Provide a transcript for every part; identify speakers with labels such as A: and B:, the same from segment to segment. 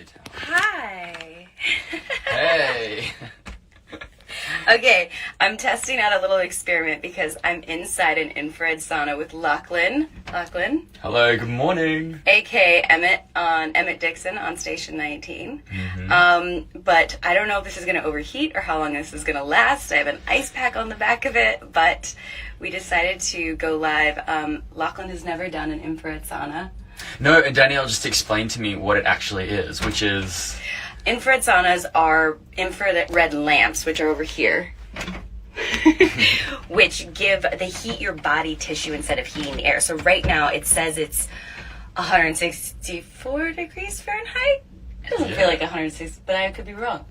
A: your towel.
B: Hi.
A: Hey.
B: Okay, I'm testing out a little experiment because I'm inside an infrared sauna with Lachlan. Lachlan?
A: Hello, good morning.
B: A.K. Emmett Dixon on Station 19. But I don't know if this is going to overheat or how long this is going to last. I have an ice pack on the back of it, but we decided to go live. Lachlan has never done an infrared sauna.
A: No, and Danielle just explained to me what it actually is, which is...
B: Infrared saunas are infrared lamps, which are over here, which they heat your body tissue instead of heating the air. So right now it says it's 164 degrees Fahrenheit. It doesn't feel like 160, but I could be wrong.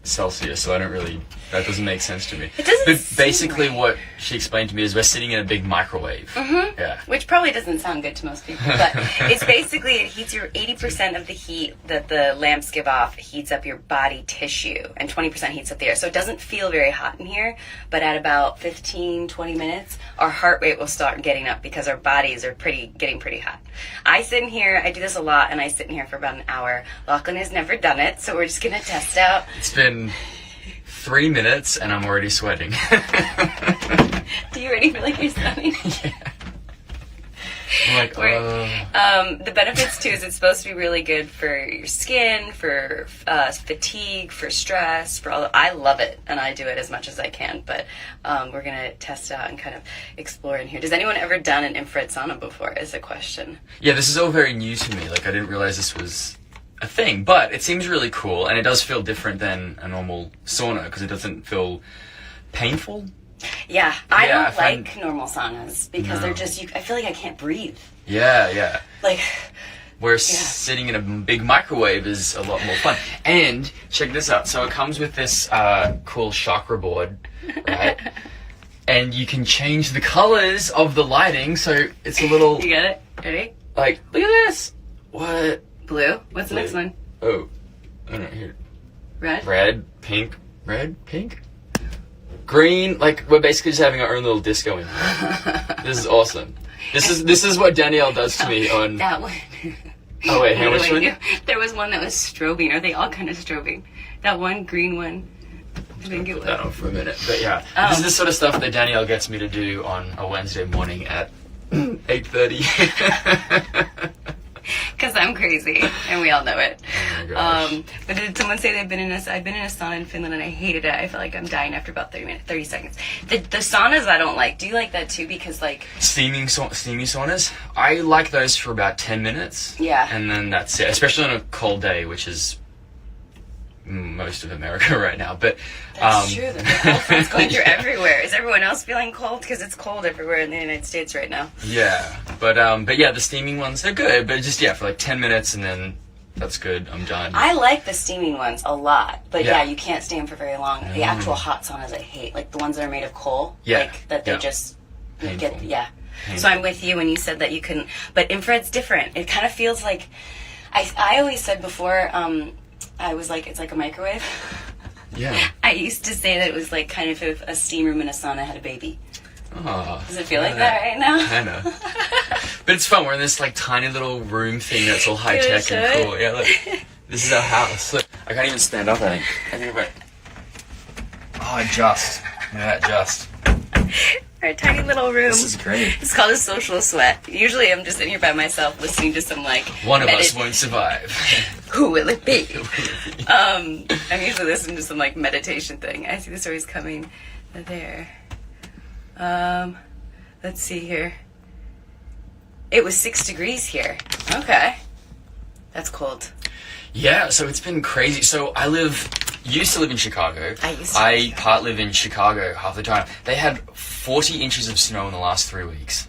A: Celsius, so that doesn't make sense to me.
B: It doesn't.
A: But basically what she explained to me is we're sitting in a big microwave. Yeah.
B: Which probably doesn't sound good to most people, but it's basically, it heats your 80% of the heat that the lamps give off, heats up your body tissue, and 20% heats up the air. So it doesn't feel very hot in here, but at about 15, 20 minutes, our heart rate will start getting up because our bodies are getting pretty hot. I sit in here, I do this a lot, and I sit in here for about an hour. Lachlan has never done it, so we're just going to test out.
A: It's been 3 minutes and I'm already sweating.
B: Do you already feel like you're sweating?
A: Yeah. I'm like,
B: the benefits too is it's supposed to be really good for your skin, for fatigue, for stress, for all. I love it and I do it as much as I can. But we're gonna test it out and kind of explore in here. Does anyone ever done an infrared sauna before? Is a question.
A: Yeah, this is all very new to me. Like I didn't realize this was a thing, but it seems really cool and it does feel different than a normal sauna because it doesn't feel painful.
B: Yeah, I don't like normal saunas because they're just, I feel like I can't breathe.
A: Yeah.
B: Like,
A: whereas sitting in a big microwave is a lot more fun. And check this out. So it comes with this cool chakra board, right? And you can change the colors of the lighting. So it's a little...
B: You get it? Ready?
A: Like, look at this. What?
B: Blue. What's the next one?
A: Oh, I don't know. Here.
B: Red?
A: Red, pink, green. Like we're basically just having our own little disco in here. This is awesome. This is what Danielle does to me on
B: that one.
A: Oh wait, how much one?
B: There was one that was strobing. Are they all kind of strobing? That one green one. I think it was.
A: Put that on for a minute. But yeah, this is the sort of stuff that Danielle gets me to do on a Wednesday morning at 8:30.
B: Because I'm crazy, and we all know it.
A: Oh my gosh.
B: But did someone say I've been in a sauna in Finland and I hated it? I felt like I'm dying after about 30 seconds. The saunas I don't like. Do you like that too? Because like...
A: Steamy saunas? I like those for about 10 minutes.
B: Yeah.
A: And then that's it. Especially on a cold day, which is most of America right now. But
B: that's true. The cold front's going through everywhere. Is everyone else feeling cold? Because it's cold everywhere in the United States right now.
A: Yeah, but yeah, the steaming ones are good, but just for like 10 minutes and then that's good. I'm done.
B: I like the steaming ones a lot, but yeah you can't stay in for very long. The actual hot saunas I hate, like the ones that are made of coal.
A: Yeah.
B: Like that they just
A: Painful.
B: Painful. So I'm with you when you said that you couldn't, but infrared's different. It kind of feels like I always said before. I was like, it's like a microwave.
A: Yeah.
B: I used to say that it was like kind of if a steam room and a sauna had a baby.
A: Oh,
B: does it feel like that right now?
A: I know. But it's fun. We're in this like tiny little room thing that's all high tech and cool. Yeah, look. This is our house. Look, I can't even stand up, I think about... Oh, just. Yeah, just.
B: Our tiny little room.
A: This is great.
B: It's called a social sweat. Usually I'm just sitting here by myself listening to some like...
A: One of us won't survive.
B: Who will it be? I'm usually listening to some like meditation thing. I see the stories coming. They're there. Let's see here. It was 6 degrees here. Okay. That's cold.
A: Yeah, so it's been crazy. So used to live in Chicago.
B: I
A: part live in Chicago half the time. They had 40 inches of snow in the last 3 weeks.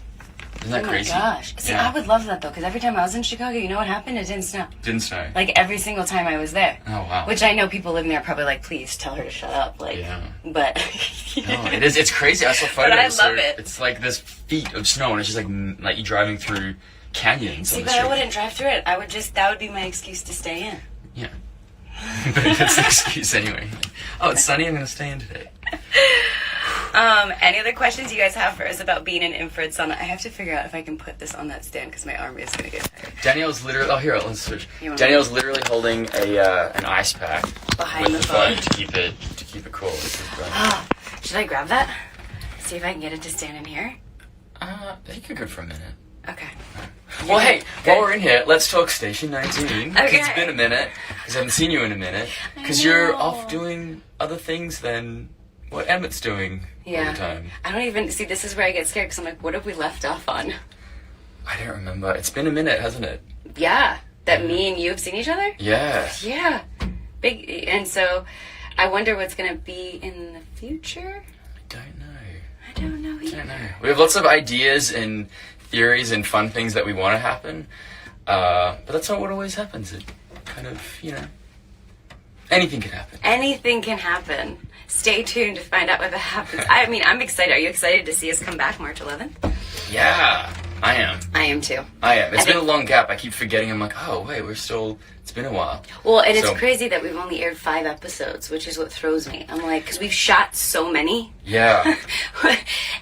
A: Isn't that crazy?
B: Oh my gosh. See, I would love that though, because every time I was in Chicago, you know what happened? It didn't snow.
A: Didn't snow.
B: Like every single time I was there.
A: Oh wow.
B: Which I know people living there are probably like, please tell her to shut up. Like,
A: yeah.
B: But
A: no, it is. It's crazy. I saw photos.
B: But I love it.
A: It's like this feet of snow, and it's just like you're driving through canyons.
B: See,
A: on the
B: but
A: street.
B: I wouldn't drive through it. That would be my excuse to stay in.
A: Yeah. But that's the excuse anyway. Oh, it's sunny. I'm gonna stay in today.
B: Any other questions you guys have for us about being in infrared sauna? I have to figure out if I can put this on that stand because my arm is going to get tired.
A: Danielle's literally. Oh, here, let's switch. Danielle's literally holding an ice pack
B: behind
A: with
B: the
A: phone
B: phone
A: to keep it cool. This is brilliant.
B: Should I grab that? See if I can get it to stand in here.
A: You could go for a minute.
B: Okay.
A: Well, hey, while we're in here, let's talk Station 19. 'Cause
B: Okay.
A: It's been a minute, because I haven't seen you in a minute. Because you're off doing other things than what Emmett's doing all the time.
B: I don't even... See, this is where I get scared, because I'm like, what have we left off on?
A: I don't remember. It's been a minute, hasn't it?
B: Yeah. That me and you have seen each other?
A: Yeah.
B: Yeah. Big... And so, I wonder what's going to be in the future?
A: I don't know.
B: I don't know either.
A: I don't know. We have lots of ideas and theories and fun things that we want to happen. But that's not what always happens. It kind of, anything can happen.
B: Anything can happen. Stay tuned to find out what happens. I mean, I'm excited. Are you excited to see us come back March 11th?
A: Yeah, I am.
B: I am too.
A: I am. It's been a long gap. I keep forgetting. I'm like, oh, wait, it's been a while.
B: Well, and it's crazy that we've only aired 5 episodes, which is what throws me. I'm like, because we've shot so many.
A: Yeah.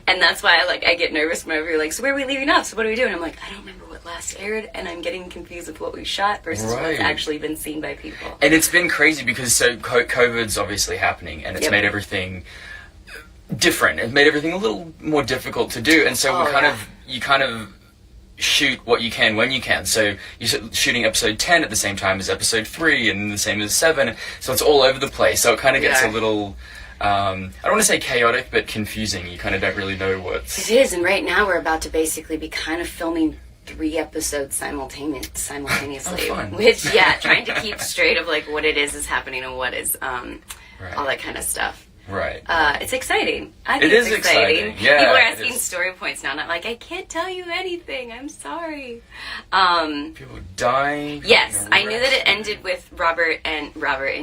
B: And that's why I get nervous whenever you're like, so where are we leaving off? So what are we doing? I'm like, I don't remember what last aired, and I'm getting confused with what we shot versus what's actually been seen by people.
A: And it's been crazy because COVID's obviously happening, and it's made everything different. It made everything a little more difficult to do, and so you kind of shoot what you can when you can. So you're shooting episode 10 at the same time as episode 3, and the same as 7. So it's all over the place. So it kind of gets a little. I don't want to say chaotic, but confusing. You kind of don't really know what's...
B: It is, and right now we're about to basically be kind of filming 3 episodes simultaneously.
A: Oh, fun.
B: Which, trying to keep straight of what it is happening and what is all that kind of stuff.
A: Right.
B: It's exciting. I think
A: it is
B: it's exciting.
A: Yeah,
B: people are asking story points now, and I'm like, I can't tell you anything. I'm sorry.
A: People dying.
B: Yes, I knew that it ended with Robert and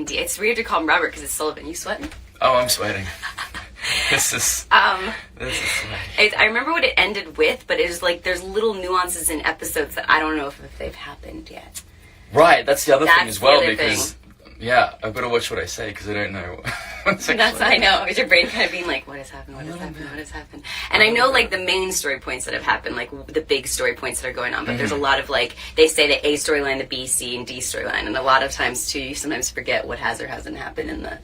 B: Dee. It's weird to call him Robert because it's Sullivan. You sweating?
A: Oh, I'm sweating. This is sweating.
B: I remember what it ended with, but it was there's little nuances in episodes that I don't know if they've happened yet.
A: Right, that's the other thing as well, because
B: Yeah,
A: I've got to watch what I say because I don't know.
B: That's I know. Is your brain kind of being like, what has happened? What has happened? What has happened? And I know like the main story points that have happened, like the big story points that are going on. But there's a lot of like they say the A storyline, the B, C, and D storyline, and a lot of times too, you sometimes forget what has or hasn't happened in the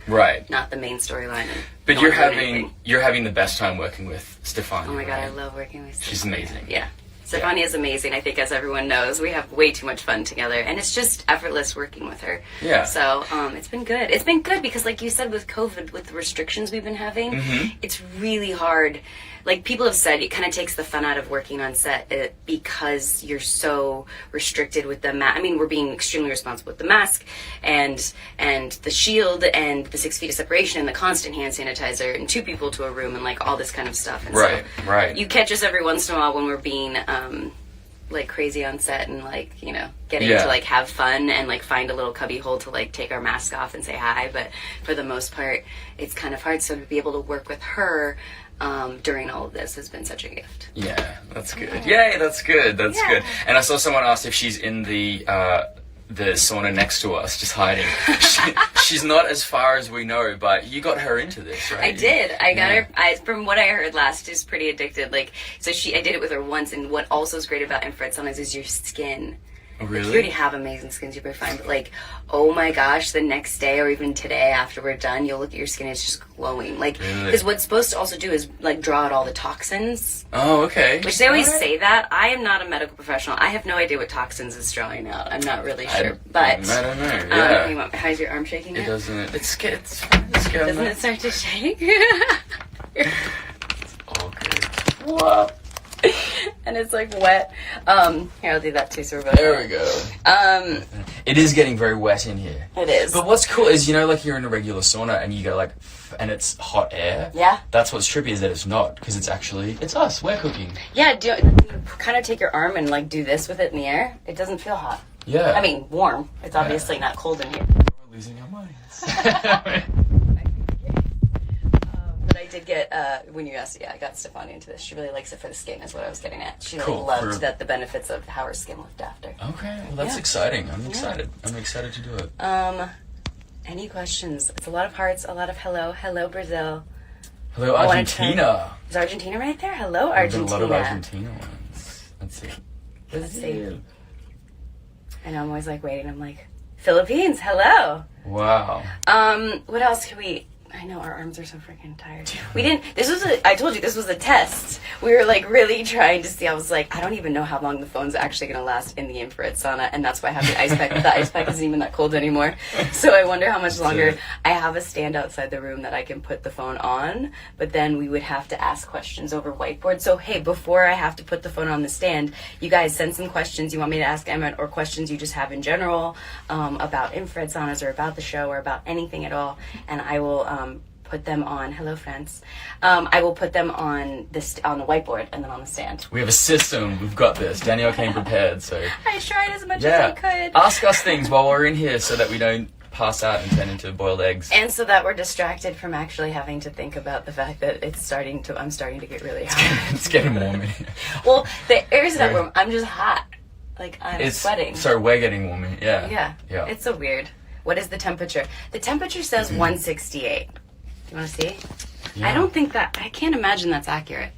B: not the main storyline.
A: But you're having the best time working with Stefania.
B: Oh my god, I love working with Stefania.
A: She's amazing.
B: Yeah. Stefania is amazing. I think, as everyone knows, we have way too much fun together, and it's just effortless working with her.
A: Yeah.
B: So it's been good. It's been good because, like you said, with COVID, with the restrictions we've been having, it's really hard. Like people have said, it kind of takes the fun out of working on set because you're so restricted with the mask. I mean, we're being extremely responsible with the mask and the shield and the 6 feet of separation and the constant hand sanitizer and 2 people to a room and like all this kind of stuff. And
A: right.
B: You catch us every once in a while when we're being like crazy on set and like, you know, getting to like have fun and like find a little cubby hole to like take our mask off and say hi. But for the most part, it's kind of hard. So to be able to work with her during all of this has been such a gift.
A: Yeah, that's good. Yay, that's good. That's good. And I saw someone asked if she's in the sauna next to us, just hiding. She's not as far as we know, but you got her into this, right?
B: I did. I got her. From what I heard last, she's pretty addicted. Like, so I did it with her once, and what also is great about infrared saunas is your skin.
A: Oh, really?
B: Like, you already have amazing skin, super fine, but like, oh my gosh, the next day or even today after we're done, you'll look at your skin, it's just glowing. Like, because what's supposed to also do is like draw out all the toxins.
A: Oh, okay.
B: Which they always say that. I am not a medical professional. I have no idea what toxins is drawing out. I'm not really sure. But
A: I don't know. Yeah.
B: How's your arm shaking?
A: It doesn't. It's good.
B: Doesn't it start to shake?
A: It's all good.
B: Whoa. And it's like wet. Here, I'll do that too. So
A: there we go. It is getting very wet in here.
B: It is.
A: But what's cool is, you know, like you're in a regular sauna and you go like, and it's hot air.
B: Yeah.
A: That's what's trippy is that it's not, because it's us. We're cooking.
B: Yeah. Do you kind of take your arm and like do this with it in the air? It doesn't feel hot.
A: Yeah.
B: I mean, warm. It's obviously not cold in here.
A: We're losing our minds.
B: But I did get, when you asked, I got Stefania into this. She really likes it for the skin, is what I was getting at. She really loved the benefits of how her skin looked after.
A: Okay, well that's exciting. I'm excited. I'm excited to do it.
B: Any questions? It's a lot of hearts, a lot of hello. Hello, Brazil.
A: Hello, Argentina.
B: Is Argentina right there? Hello,
A: There's
B: Argentina.
A: a lot of Argentina ones. Let's see.
B: Let's see. And I'm always like waiting. I'm like, Philippines, hello.
A: Wow.
B: What else can we? I know our arms are so freaking tired. We didn't. I told you this was a test. We were like really trying to see. I was like, I don't even know how long the phone's actually gonna last in the infrared sauna, and that's why I have the ice pack. The ice pack isn't even that cold anymore. So I wonder how much longer. I have a stand outside the room that I can put the phone on, but then we would have to ask questions over whiteboard. So hey, before I have to put the phone on the stand, you guys send some questions you want me to ask Emma, or questions you just have in general about infrared saunas or about the show or about anything at all, and I will. Put them on. Hello, friends. I will put them on on the whiteboard and then on the stand.
A: We have a system. We've got this. Danielle came prepared, so
B: I tried as much as I could.
A: Ask us things while we're in here, so that we don't pass out and turn into boiled eggs.
B: And so that we're distracted from actually having to think about the fact that I'm starting to get really hot.
A: It's getting warm in here.
B: Well, the air's not warm. I'm just hot. Like I'm sweating.
A: Sorry, we're getting warm in here.
B: Yeah. It's so weird. What is the temperature? The temperature says 168. You want to see? Yeah. I can't imagine that's accurate.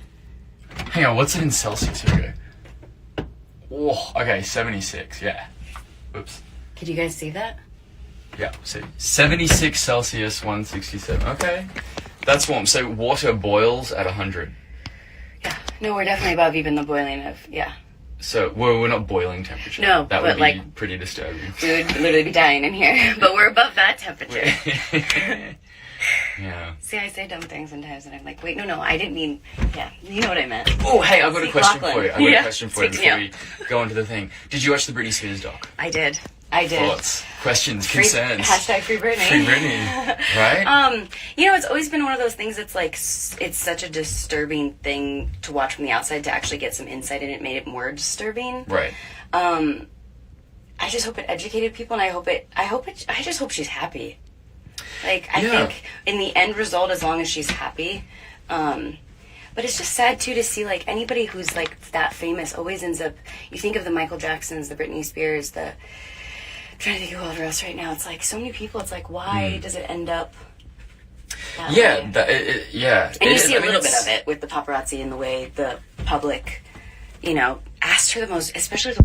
A: Hang on, what's it in Celsius? Here we go. Oh, okay, 76, yeah. Oops.
B: Could you guys see that?
A: Yeah, so 76 Celsius, 167. Okay. That's warm. So water boils at 100.
B: Yeah. No, we're definitely above even the boiling of, yeah.
A: So we're not boiling temperature.
B: No,
A: that would be pretty disturbing.
B: We would literally be dying in here, but we're above that temperature.
A: Yeah.
B: See, I say dumb things sometimes, and I'm like, wait, no, I didn't mean. Yeah, you know what I meant.
A: Oh, hey, I've got a question
B: Lachlan.
A: for you. I've got a question for you
B: Speak
A: before we go into the thing. Did you watch the Britney Spears doc?
B: I did.
A: Thoughts, questions, concerns.
B: Hashtag Free Britney.
A: Free Britney, right?
B: It's always been one of those things that's like, it's such a disturbing thing to watch from the outside. To actually get some insight in it made it more disturbing.
A: Right.
B: I just hope it educated people, and I just hope she's happy. Like, I think in the end result, as long as she's happy, but it's just sad too to see like anybody who's like that famous always ends up, you think of the Michael Jacksons, the Britney Spears, I'm trying to think of whoever else right now. It's like so many people, it's like, why does it end up that way? And you see a little bit of it with the paparazzi and the way the public, asked her the most, especially the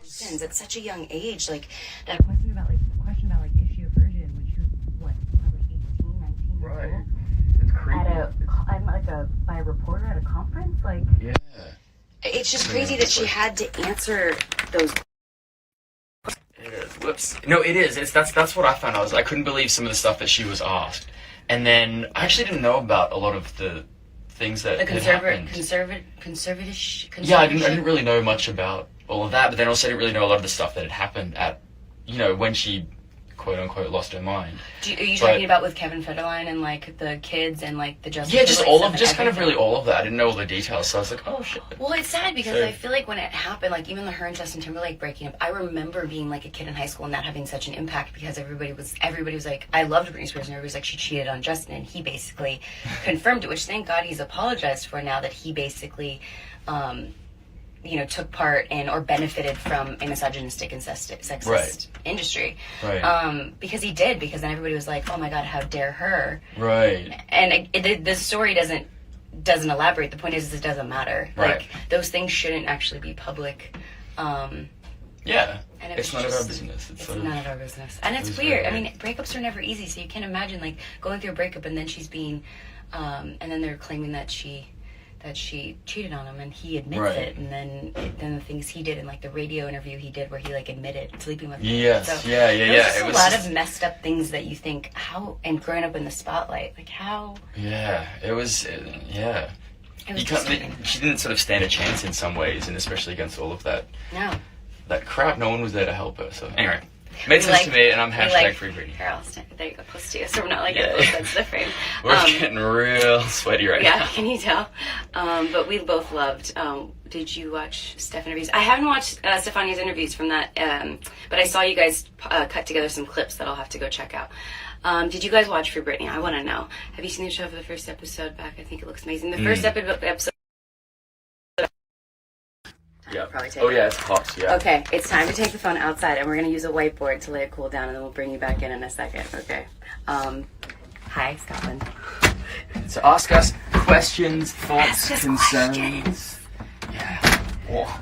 B: questions at such a young age, like that question about is she a virgin when she was probably 18, 19 years old?
A: It's creepy.
B: By a reporter at a conference, it's just crazy that she had to answer those.
A: It is. Whoops. No, it is. That's what I found. I couldn't believe some of the stuff that she was asked, and then I actually didn't know about a lot of the things that had happened.
B: Conservative.
A: Yeah, I didn't really know much about all of that, but then also I didn't really know a lot of the stuff that had happened at, when she, quote unquote, lost her mind.
B: Are you talking about with Kevin Federline and like the kids and like the justice?
A: Yeah, just all of, just kind of really all of that. I didn't know all the details, so I was like, oh shit.
B: Well, it's sad because I feel like when it happened, like even her and Justin Timberlake breaking up, I remember being like a kid in high school and that having such an impact because everybody was like, I loved Britney Spears and everybody was like, she cheated on Justin, and he basically confirmed it, which thank God he's apologized for now, that he basically took part in or benefited from a misogynistic and sexist industry.
A: Right.
B: Because he did, because then everybody was like, oh my God, how dare her.
A: Right.
B: And the story doesn't elaborate. The point is it doesn't matter.
A: Right.
B: Like, those things shouldn't actually be public.
A: Yeah.
B: And
A: it's none of our business.
B: It's none of our business. And it's weird. I mean, breakups are never easy, so you can't imagine, like, going through a breakup and then she's being, and then they're claiming that she cheated on him, and he admits it, and then the things he did in like the radio interview he did where he like admitted sleeping with her.
A: Yes,
B: so
A: yeah.
B: It was a lot of messed up things that you think, how, and growing up in the spotlight, like how.
A: Yeah, it was. Yeah. She didn't sort of stand a chance in some ways, and especially against all of that.
B: No.
A: That crap, no one was there to help her. So anyway. Made sense to me, and I'm hashtag Free Britney.
B: Here, I'll stand. There you go, close to you, so we're not like that's the frame.
A: We're getting real sweaty right now.
B: Yeah, can you tell? But we both loved. Did you watch Steph interviews? I haven't watched Stefania's interviews from that, but I saw you guys cut together some clips that I'll have to go check out. Did you guys watch Free Britney? I want to know. Have you seen the show for the first episode back? I think it looks amazing. The first episode.
A: Yeah. It's hot. Yeah.
B: Okay, it's time to take the phone outside, and we're gonna use a whiteboard to let it cool down, and then we'll bring you back in a second. Okay. Hi, Scotland.
A: So ask us questions, thoughts,
B: Ask us
A: concerns.
B: questions.
A: Yeah. Oh.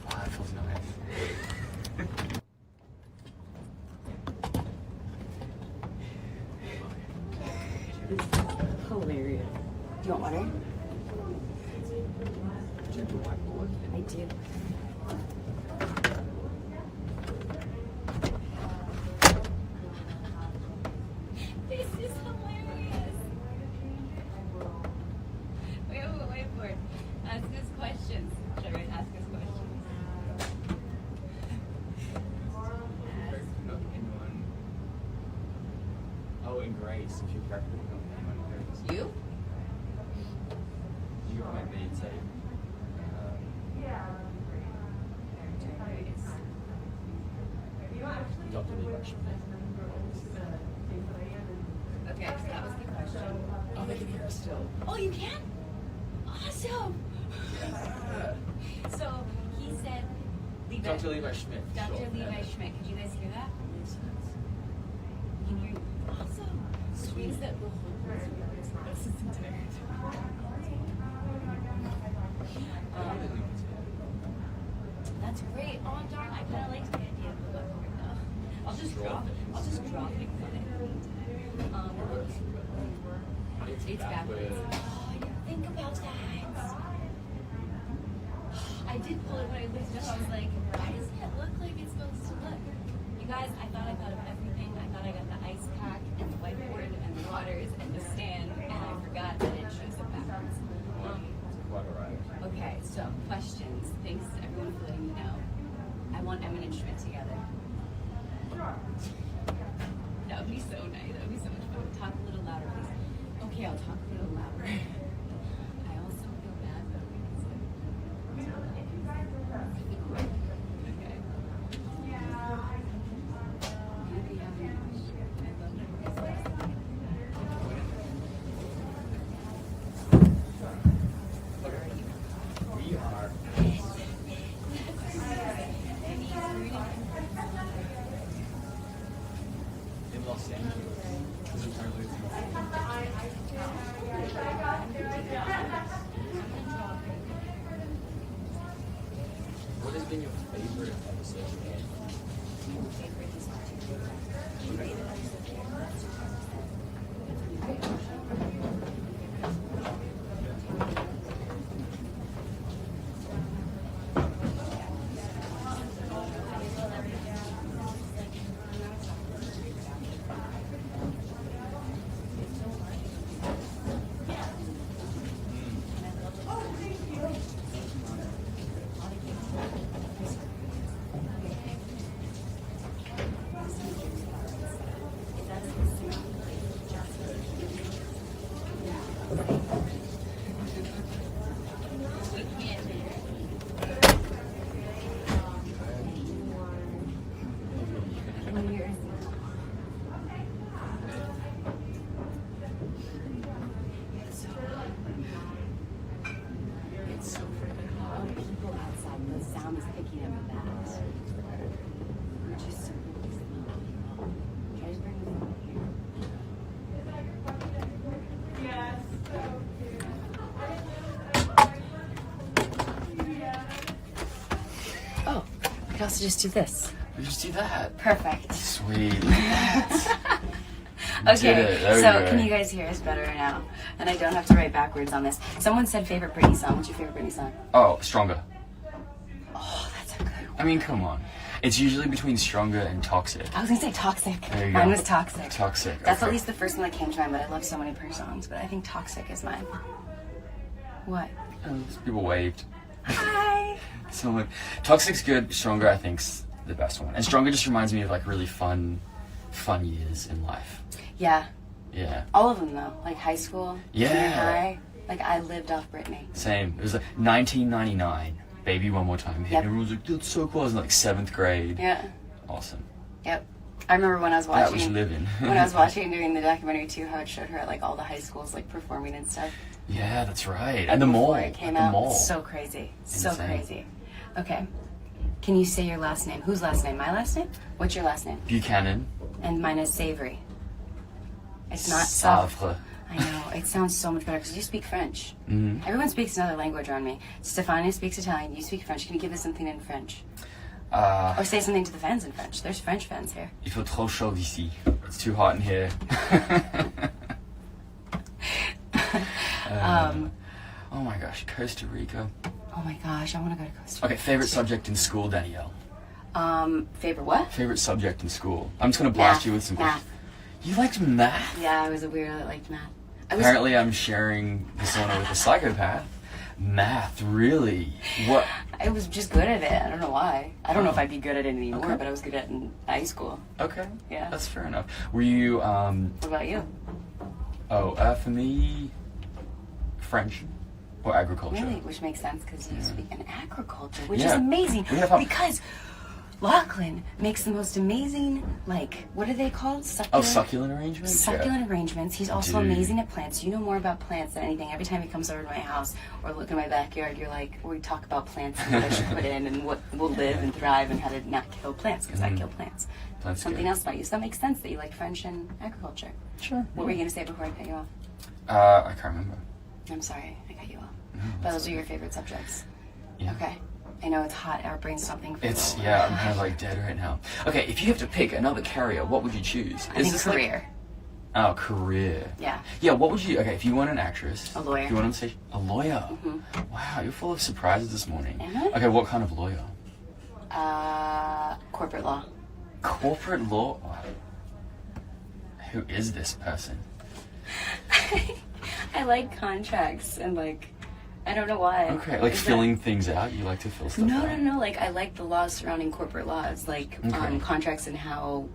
A: Wow, that feels nice.
B: Hilarious. Do you want water? I do. This is hilarious. Wait for it. Ask us questions. Should I write ask us questions?
A: Oh, and Grace, if you practically know anyone in Grace.
B: You?
A: You might be say. Dr. Levi Schmidt.
B: Okay, so that was the question.
A: Oh, they can hear us still.
B: Oh, you can? Awesome. So he said,
A: Dr. Levi Schmidt.
B: Dr.
A: Sure.
B: Levi Schmidt. Could you guys hear that? Can you hear you? Awesome. Sweet. Means that we'll hold this entire time. That's great. Oh, darn, I kind of like the idea of the whiteboard though. I'll just draw things on it. It's backwards. Oh, I didn't think about that. I did pull it when I looked it up. I was like, why doesn't it look like it's supposed to look? You guys, I thought of everything. I thought I got the ice pack and the whiteboard and the waters and the stand, and I forgot that it shows it backwards.
A: Quite alright.
B: Okay, so questions. Thanks everyone for letting me know. I want Emin and Schmidt together. That would be so nice. That would be so much fun. Talk a little louder, please. Okay, I'll talk a little louder. I also feel bad that we can say. Okay. Maybe having a question. I love that.
A: We are. In Los Angeles. This is entirely What has been your favorite episode?
B: It's so freaking hot. People outside, the sound is picking up that. Which is so cool. Try to bring the phone here. Oh, I could also just do this.
A: We just do that.
B: Perfect.
A: Sweet.
B: Okay,
A: There we
B: so
A: go.
B: can you guys hear us better now? And I don't have to write backwards on this. Someone said favorite Britney song. What's your favorite Britney song?
A: Oh, Stronger.
B: Oh, that's a good one.
A: I mean, come on. It's usually between Stronger and Toxic.
B: I was gonna say Toxic.
A: There you
B: Mine
A: go.
B: was Toxic.
A: Toxic.
B: That's
A: okay.
B: at least the first one that came to mind, but I love so many of her songs. But I think Toxic is mine. What?
A: Oh, people waved.
B: Hi!
A: So like, Toxic's good. Stronger, I think's the best one. And Stronger just reminds me of like really fun years in life.
B: Yeah,
A: Yeah.
B: all of them though. Like high school,
A: Yeah.
B: junior high. Like I lived off Britney.
A: Same. It was like 1999. Baby One More Time.
B: Yep.
A: Everyone was like, that's so cool. I was in like 7th grade.
B: Yeah.
A: Awesome.
B: Yep. I remember when I was
A: That was
B: watching.
A: living.
B: When I was watching during the documentary too, how it showed her at like all the high schools like performing and stuff.
A: Yeah, that's right. And the mall.
B: Before it came
A: At the
B: out.
A: mall.
B: So crazy. So
A: Insane.
B: crazy. Okay. Can you say your last name? Whose last name? My last name? What's your last name?
A: Buchanan.
B: And mine is Savre. It's not
A: Savre.
B: I know. It sounds so much better because you speak French.
A: Mm-hmm.
B: Everyone speaks another language around me. Stefania speaks Italian. You speak French. Can you give us something in French? Or say something to the fans in French. There's French fans here.
A: Il fait trop chaud ici. It's too hot in here. Oh my gosh, Costa Rica.
B: Oh my gosh, I want to go to Costa Rica.
A: Okay, favorite subject in school, Danielle.
B: Favorite what?
A: Favorite subject in school. I'm just gonna blast you with some
B: Math.
A: You liked math?
B: Yeah, I was a weirdo that liked math.
A: Apparently, I'm sharing persona with a psychopath. Math, really? What?
B: I was just good at it. I don't know why. I don't know if I'd be good at it anymore,
A: Okay.
B: but I was good at it in high school.
A: Okay.
B: Yeah.
A: That's fair enough. Were you,
B: What about you?
A: for me, French or agriculture.
B: Really? Which makes sense because you speak in agriculture, which
A: Yeah.
B: is amazing.
A: We have
B: Because Lachlan makes the most amazing, like, what are they called?
A: Succulent arrangements?
B: Succulent arrangements. He's also
A: Dude.
B: amazing at plants. You know more about plants than anything. Every time he comes over to my house or look in my backyard, you're like, we talk about plants and what I should put in and what will live and thrive and how to not kill plants because I kill plants.
A: That's
B: Something
A: good.
B: else about you. So that makes sense that you like French and agriculture.
A: Sure.
B: What were you going to say before I cut you off?
A: I can't remember.
B: I'm sorry, I cut you off.
A: No,
B: But
A: that's
B: those are your favorite subjects.
A: Yeah.
B: Okay. I know it's hot. Our brain's stopping for
A: It's,
B: a little.
A: yeah, I'm kind of like dead right now. Okay, if you have to pick another career, what would you choose?
B: I think
A: this
B: career.
A: Like, oh, career.
B: Yeah.
A: Yeah, what would you, okay, if you weren't an actress.
B: A lawyer.
A: If you weren't a lawyer.
B: Mhm.
A: Wow, you're full of surprises this morning.
B: Am I?
A: Okay, what kind of lawyer?
B: Corporate law.
A: Corporate law? Who is this person?
B: I like contracts and like, I don't know why.
A: Okay, like
B: Is that-
A: filling things out? You like to fill stuff out?
B: No. Like I like the laws surrounding corporate laws, like
A: Okay.
B: contracts and how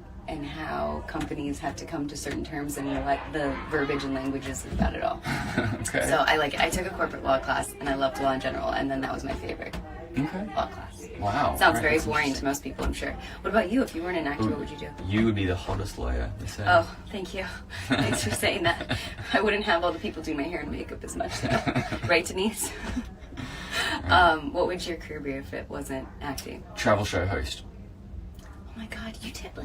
B: companies have to come to certain terms and the verbiage and languages about it all.
A: Okay.
B: So I took a corporate law class and I loved law in general, and then that was my favorite
A: Okay.
B: law class.
A: Wow.
B: Sounds
A: Alright,
B: very
A: that's
B: boring to
A: interesting.
B: most people, I'm sure. What about you? If you weren't an actor, what would you do?
A: You would be the hottest lawyer, they say.
B: Oh, thank you. Thanks for saying that. I wouldn't have all the people do my hair and makeup as much, though. Right, Denise? What would your career be if it wasn't acting?
A: Travel show host.
B: Oh my god, you picked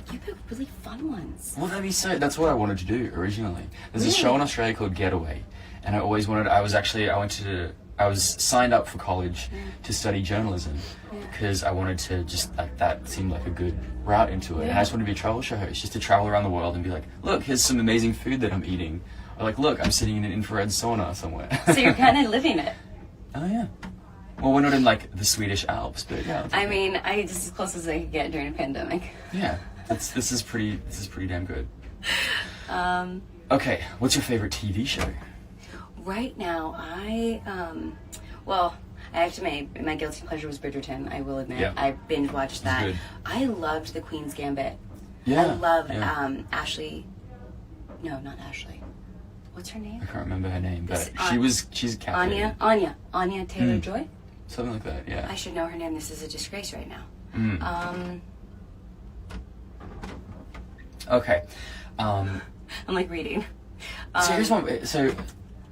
B: really fun ones.
A: Well, that's what I wanted to do originally. There's a
B: Really?
A: show in Australia called Getaway, and I always wanted, I was signed up for college to study journalism because I wanted to that seemed like a good route into it. And I just wanted to be a travel show host, just to travel around the world and be like, look, here's some amazing food that I'm eating. Or like, look, I'm sitting in an infrared sauna somewhere.
B: So you're kind of living it.
A: Oh yeah. Well, we're not in like the Swedish Alps, but yeah.
B: I mean, just as close as I could get during a pandemic.
A: Yeah. This is pretty damn good.
B: Um,
A: Okay, what's your favorite TV show?
B: right now, I have to my guilty pleasure was Bridgerton, I will admit.
A: Yeah.
B: I binge watched that.
A: good.
B: I loved The Queen's Gambit.
A: Yeah.
B: I love
A: yeah.
B: Ashley. No, not Ashley. What's her name?
A: I can't remember her name, but
B: It's
A: she's Catherine.
B: Anya Taylor-Joy.
A: Something like that, yeah.
B: I should know her name. This is a disgrace right now.
A: Mm. Okay.
B: I'm like reading.
A: So here's one. So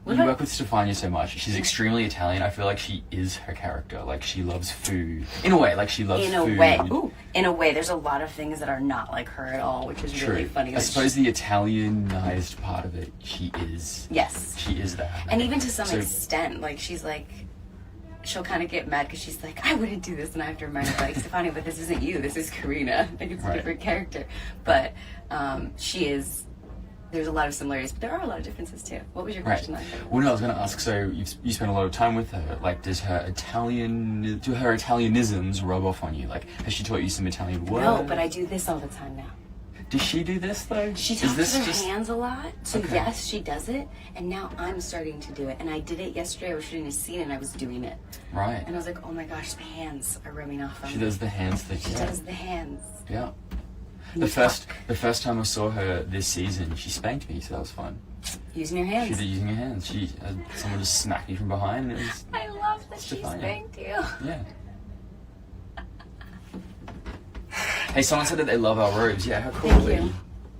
B: What
A: you
B: about-
A: work with Stefania so much. She's extremely Italian. I feel like she is her character. Like she loves food. In a way, like she loves
B: In
A: food.
B: a way, there's a lot of things that are not like her at all, which is
A: True.
B: really funny.
A: I suppose the Italianized part of it, she is.
B: Yes.
A: She is that.
B: And even to some
A: So-
B: extent, like she's like, she'll kind of get mad because she's like, I wouldn't do this, and I have to remind her, like, Stefania, but this isn't you. This is Karina. Like it's a
A: Right.
B: different character. But she is. There's a lot of similarities, but there are a lot of differences too. What was your
A: Right.
B: question?
A: Well, no, I was going to ask. So you spend a lot of time with her. Like, do her Italianisms rub off on you? Like, has she taught you some Italian words?
B: No, but I do this all the time now.
A: Does she do this though?
B: She
A: Is
B: talks
A: this
B: with her
A: just-
B: hands a lot, so
A: Okay.
B: yes, she does it, and now I'm starting to do it. And I did it yesterday. I was shooting a scene, and I was doing it,
A: Right.
B: and I was like, oh my gosh, the hands are rubbing off on
A: She
B: me.
A: does the hands thing.
B: She
A: Yeah.
B: does the hands.
A: Yeah.
B: You
A: The first time I saw her this season, she spanked me, so that was fun.
B: Using your
A: She
B: hands.
A: did it using her hands. Someone just smacked me from behind, and it was
B: I love that she
A: Stefania.
B: spanked you.
A: yeah. Hey, someone said that they love our robes. Yeah, how cool
B: Thank
A: are
B: you.
A: we?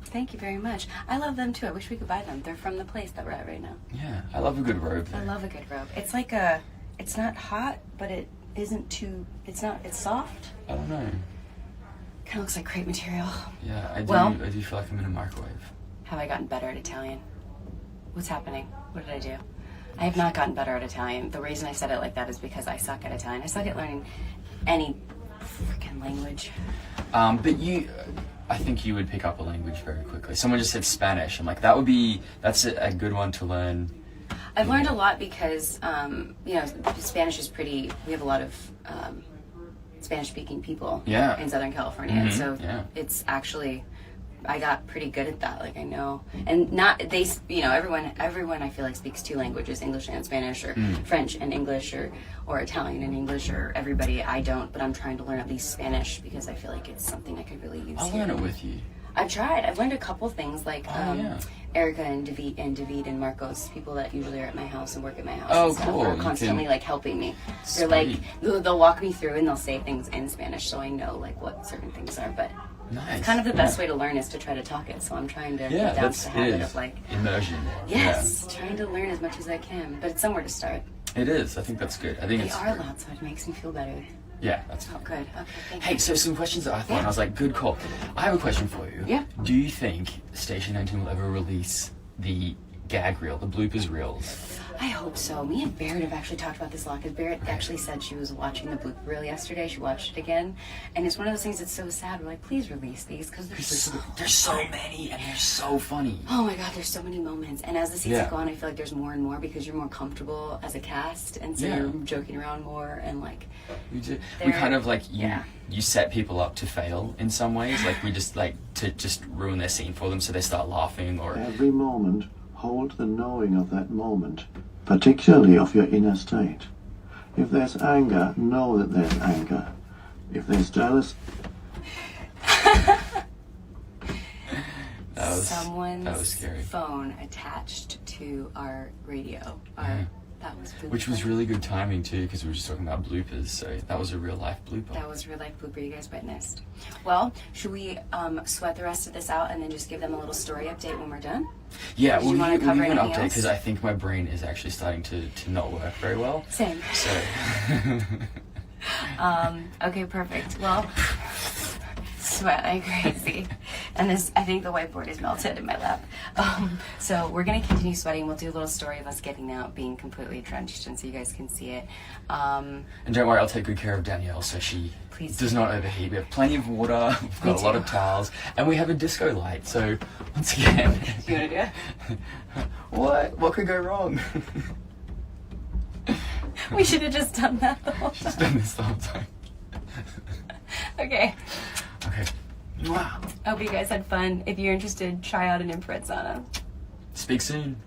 B: Thank you very much. I love them too. I wish we could buy them. They're from the place that we're at right now.
A: Yeah, I love a good robe.
B: I
A: Though.
B: love a good robe. It's like it's not hot, but isn't too, it's soft.
A: I don't know.
B: Kind of looks like crepe material.
A: Yeah, I do.
B: Well-
A: I do feel like I'm in a microwave.
B: Have I gotten better at Italian? What's happening? What did I do? I have not gotten better at Italian. The reason I said it like that is because I suck at Italian. I suck at learning any freaking language.
A: But I think you would pick up a language very quickly. Someone just said Spanish. I'm like, that's a good one to learn.
B: I've learned a lot because, Spanish is we have a lot of Spanish-speaking people
A: Yeah.
B: in Southern California. And so
A: yeah.
B: it's actually, I got pretty good at that. Like I know, and everyone I feel like speaks two languages, English and Spanish, or French and English, or Italian and English, or everybody. I don't, but I'm trying to learn at least Spanish because I feel like it's something I could really use.
A: I'll
B: here.
A: learn it with you.
B: I've tried. I've learned a couple things like
A: yeah.
B: Erica and David and Marcos, people that usually are at my house and work at my house.
A: Oh,
B: and stuff,
A: cool.
B: are
A: You
B: constantly
A: can-
B: like helping me. They're
A: Sweet.
B: like they'll walk me through and they'll say things in Spanish so I know like what certain things are. But
A: Nice.
B: kind of the best way to learn is to try to talk it. So I'm trying to
A: Yeah,
B: get down
A: that's
B: to the habit
A: it.
B: of like
A: Immersion.
B: yes, trying to learn as much as I can. But it's somewhere to start.
A: Yeah. It is. I think that's good. I think
B: They
A: it's
B: are loud, so it makes me feel better.
A: Yeah, that's
B: Oh, good. Okay, thank
A: Hey,
B: you.
A: so some questions that I thought, and I was like, good call. I have a question for you.
B: Yeah.
A: Do you think Station 19 will ever release the gag reel, the bloopers reels?
B: I hope so. Me and Barrett have actually talked about this a lot because Barrett actually said she was watching the blooper reel yesterday. She watched it again, and it's one of those things that's so sad. We're like, please release these because
A: There's so many, and they're so funny.
B: oh my god, there's so many moments. And as the seasons
A: Yeah.
B: go on, I feel like there's more and more because you're more comfortable as a cast, and so
A: Yeah.
B: you're joking around more and like.
A: We
B: They're-
A: kind of like
B: yeah.
A: you set people up to fail in some ways. Like we just like to just ruin their scene for them, so they start laughing or.
C: Every moment, hold the knowing of that moment, particularly of your inner state. If there's anger, know that there's anger. If there's jealousy,
A: That was
B: Someone's
A: scary.
B: phone attached to our radio. That was really
A: Which was
B: funny.
A: really good timing too, because we were just talking about bloopers. So that was a real life blooper.
B: That was real life blooper you guys witnessed. Well, should we sweat the rest of this out and then just give them a little story update when we're done?
A: Yeah,
B: Did you
A: we'll
B: wanna
A: give an
B: cover anything
A: update
B: else?
A: because I think my brain is actually starting to not work very well.
B: Same.
A: So.
B: Okay, perfect. Well, sweat like crazy. And I think the whiteboard is melted in my lap. So we're going to continue sweating. We'll do a little story of us getting out, being completely drenched, and so you guys can see it.
A: And don't worry, I'll take good care of Danielle so she
B: Please
A: does
B: do.
A: not overheat. We have plenty of water, we've
B: Me
A: got a lot
B: too.
A: of towels, and we have a disco light. So, once again,
B: You want to do
A: what? What could go wrong?
B: it? We should have just done that the whole time.
A: She's done this the whole time.
B: Okay.
A: Okay. Wow.
B: Hope you guys had fun. If you're interested, try out an infrared sauna.
A: Speak soon.